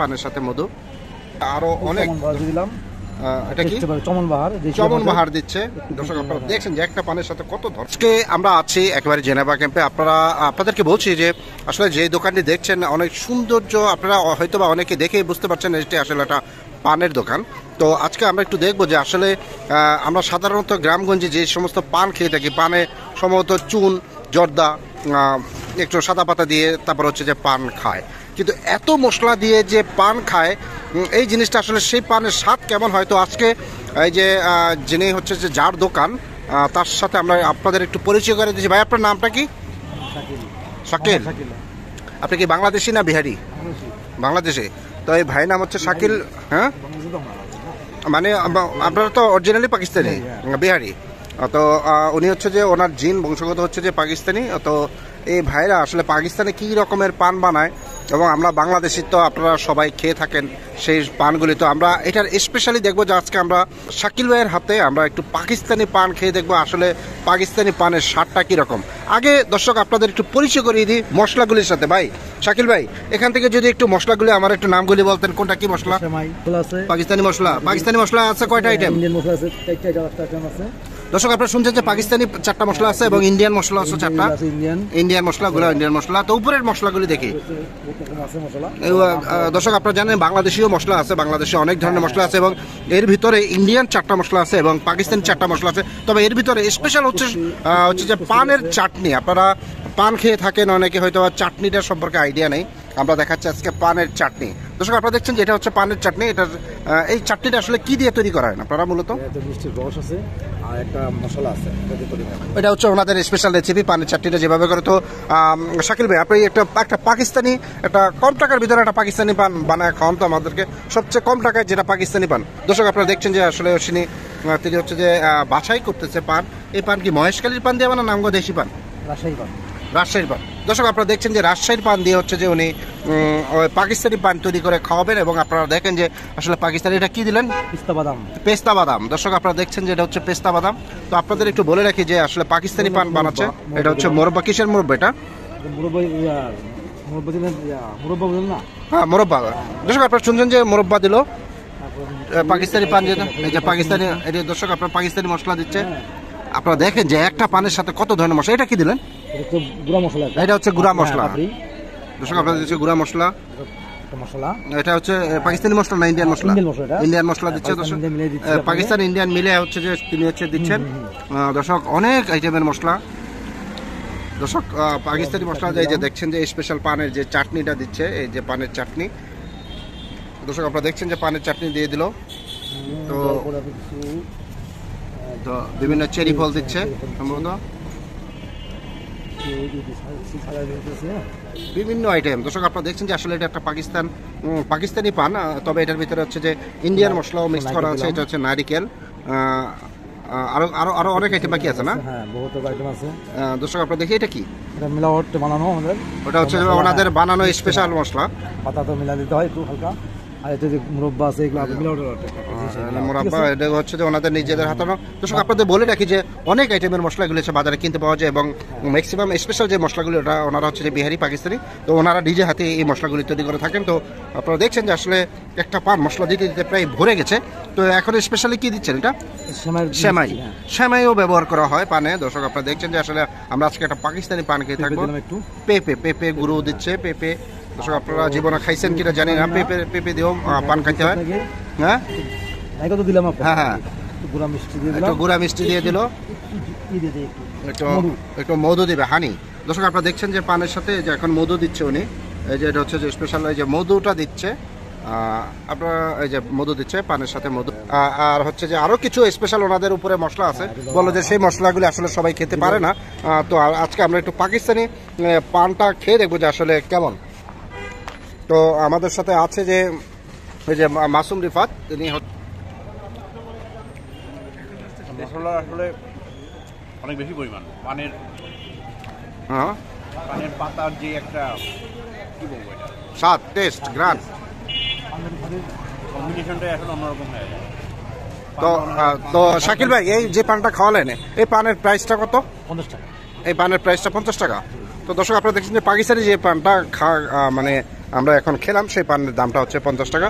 পানের সাথে মধু। আরো অনেক দিলাম, এটা কি চমন বাহার দিচ্ছে। দর্শক আপনারা দেখছেন যে একটা পানের সাথে কত ধর। আজকে আমরা আছি একেবারে জেনেভা ক্যাম্পে। আপনাদেরকে বলছি যে আসলে যে দোকানটি দেখছেন অনেক সৌন্দর্য, আপনারা হয়তো বা অনেকে দেখেই বুঝতে পারছেন এটি আসলে একটা পানের দোকান। তো আজকে আমরা একটু দেখবো যে আসলে আমরা সাধারণত গ্রামগঞ্জে যে সমস্ত পান খেয়ে থাকি, পানে সম্ভবত চুন, জর্দা, একটু সাদা পাতা দিয়ে তারপর হচ্ছে যে পান খায়, কিন্তু এত মশলা দিয়ে যে পান খায় এই জিনিসটা আসলে সেই পানের স্বাদ কেমন হয়। তো আজকে এই যে যিনি হচ্ছে যে যার দোকান তার সাথে আমরা আপনাদের একটু পরিচয় করে দিচ্ছি। ভাই আপনার নামটা কি? শাকিল। আপনি কি বাংলাদেশি না বিহারি? বাংলাদেশি। তো এই ভাই নাম হচ্ছে শাকিল। হ্যাঁ, মানে আপনারা তো অরিজিনালি পাকিস্তানি, বিহারি। তো উনি হচ্ছে যে ওনার জিন বংশগত হচ্ছে যে পাকিস্তানি। তো এই ভাইরা আসলে পাকিস্তানে কী রকমের পান বানায় এবং আমরা বাংলাদেশি তো আপনারা সবাই খেয়ে থাকেন সেই পানগুলি। তো আমরা এটার স্পেশালি দেখবো যে আজকে আমরা শাকিল ভাইয়ের হাতে আমরা একটু পাকিস্তানি পান খেয়ে দেখবো আসলে পাকিস্তানি পানের স্বাদটা কীরকম। আগে দর্শক আপনাদের একটু পরিচয় করিয়ে দিই মশলাগুলির সাথে। ভাই শাকিল ভাই, এখান থেকে যদি একটু মশলাগুলি আমার একটু নামগুলি বলতেন, কোনটা কি মশলা? পাকিস্তানি মশলা। পাকিস্তানি মশলা আছে কয়টা আইটেম? দর্শক আপনারা শুনছেন যে পাকিস্তানি 4টা মশলা আছে এবং ইন্ডিয়ান মশলা আছে 4টা। ইন্ডিয়ান মশলাগুলো ইন্ডিয়ান মশলা। তো উপরের মশলাগুলি দেখি। দর্শক আপনারা জানেন বাংলাদেশীয় মশলা আছে, বাংলাদেশে অনেক ধরনের মশলা আছে এবং এর ভিতরে ইন্ডিয়ান 4টা মশলা আছে এবং পাকিস্তানি 4টা মশলা আছে। তবে এর ভিতরে স্পেশাল হচ্ছে যে পানের চাটনি। আপনারা পান খেয়ে থাকেন অনেকে, হয়তো চাটনিটার সম্পর্কে আইডিয়া নেই। আমরা দেখাচ্ছি আজকে পানের চাটনি। দর্শক আপনারা দেখছেন যে এটা হচ্ছে পানের চাটনি। এটার এই চাটনিটা আসলে কি দিয়ে তৈরি করা হয় আপনারা? মূলত মিষ্টির রস আছে আর একটা মশলা আছে, এটা হচ্ছে ওনাদের স্পেশাল রেসিপি পানের চাটনিটা যেভাবে করে। তো শাকিল ভাই, আপনি একটা পাকিস্তানি, একটা কম টাকার ভিতরে একটা পাকিস্তানি পান বানায় খাওয়ান তো আমাদেরকে, সবচেয়ে কম টাকায় যেটা পাকিস্তানি পান। দর্শক আপনারা দেখছেন যে আসলে তিনি হচ্ছে যে বাছাই করতেছে পান। এই পান কি মহেশখালীর পান দিয়ে বানান, নামগো দেশি পান? রাজশাহী পান। রাজশাহীর পান। দর্শক আপনারা দেখছেন যে রাজশাহীর পান দিয়ে হচ্ছে যে উনি পাকিস্তানি পান তৈরি করে খাওয়াবেন এবং আপনারা দেখেন যে আসলে পাকিস্তানি এটা কি দিলেন? পেস্তা বাদাম। পেস্তা বাদাম। দর্শক আপনারা দেখছেন যে এটা হচ্ছে পেস্তা বাদাম। তো আপনাদের একটু বলে রাখি যে আসলে পাকিস্তানি পান বানাচ্ছে। এটা হচ্ছে মোরব্বা। কিসের মোরব্বা এটা? হ্যাঁ, মোরব্বা। দর্শক আপনারা শুনছেন যে মোরব্বা দিল পাকিস্তানি পান। এই যে পাকিস্তানি, দর্শক আপনার পাকিস্তানি মশলা দিচ্ছে। আপনারা দেখেন যে একটা পানের সাথে কত ধরনের মশলা। এটা কি দিলেন? এটা হচ্ছে গুঁড়া মশলা। দর্শক আপনারা দিচ্ছে গুঁড়া মশলা। এটা হচ্ছে পাকিস্তানি মশলা না ইন্ডিয়ান মশলা? ইন্ডিয়ান মশলা দিচ্ছে দর্শক। পাকিস্তান ইন্ডিয়ান মিলে হচ্ছে যে তিনি হচ্ছে দিচ্ছেন। দর্শক অনেক আইটেমের মশলা। দর্শক পাকিস্তানি মশলা এই যে দেখছেন যে স্পেশাল পানের যে চাটনিটা দিচ্ছে, এই যে পানের চাটনি। দর্শক আপনারা দেখছেন যে পানের চাটনি দিয়ে দিল। তো বিভিন্ন চেরি ফল দিচ্ছে সম্ভবত, বিভিন্ন আইটেম। দর্শক আপনারা দেখছেন যে আসলে এটা একটা পাকিস্তানি পান। তবে এটার ভিতরে হচ্ছে যে ইন্ডিয়ান মশলাও মিক্স করা আছে। এটা হচ্ছে নারিকেল, আরো আরো আরো অনেক আইটেম বাকি আছে না? দর্শক আপনারা দেখি এটা কি? ওটা হচ্ছে ওনাদের বানানো স্পেশাল মশলা। পাতা তো মিলা দিতে হয় একটু হালকা। এটা হচ্ছে যে ওনাদের নিজেদের হাতানো। দর্শক আপনাদের বলে রাখি যে অনেক আইটেমের মশলাগুলো হচ্ছে বাজারে কিনতে পাওয়া যায় এবং ম্যাক্সিমাম স্পেশাল যে মশলাগুলো ওটা ওনারা হচ্ছে যে বিহারি পাকিস্তানি। তো ওনারা নিজে হাতে এই মশলাগুলি তৈরি করে থাকেন। তো আপনারা দেখছেন যে আসলে একটা পান মশলা দিতে দিতে প্রায় ভরে গেছে। তো এখন স্পেশালি কি দিচ্ছেন? এটা সেমাই। সেমাইও ব্যবহার করা হয় পানে। দর্শক আপনারা দেখছেন যে আসলে আমরা আজকে একটা পাকিস্তানি পান খেয়ে থাকবো। পেঁপে গুঁড়ো দিচ্ছে। পেঁপে দর্শক আপনারা জীবনে খাইছেন কিনা জানি না, পেঁপে দিয়েও পান খাইতে হয়। হ্যাঁ হ্যাঁ হ্যাঁ, একটু গুঁড়া মিষ্টি দিয়ে দিল, একটু মধু দিবে, হানি। দর্শক আপনারা দেখছেন যে পানের সাথে যে এখন মধু দিচ্ছে উনি। এই যে এটা হচ্ছে যে স্পেশাল এই যে মধুটা দিচ্ছে। আপনারা এই যে মধু দিচ্ছে পানের সাথে মধু। আর হচ্ছে যে আরো কিছু স্পেশাল ওনাদের উপরে মশলা আছে, বলো যে সেই মশলাগুলি আসলে সবাই খেতে পারে না। তো আজকে আমরা একটু পাকিস্তানি পানটা খেয়ে দেখবো যে আসলে কেমন। তো আমাদের সাথে আছে যে ওই যে মাসুম রিফাত, তিনি মশলা আসলে অনেক বেশি পরিমাণ পানের পাতার যে একটা কি বলবো এটা স্বাদ, টেস্ট, গ্রান কম্বিনেশনটা এখন অন্যরকম হয়ে যায়। তো শাকিল ভাই, এই যে পানটা খাওয়ালেন এই পানের প্রাইসটা কত? 50 টাকা। এই পানের প্রাইসটা 50 টাকা। তো দর্শক আপনারা দেখছেন যে পাকিস্তানি যে পানটা মানে আমরা এখন খেলাম সেই পানের দামটা হচ্ছে 50 টাকা।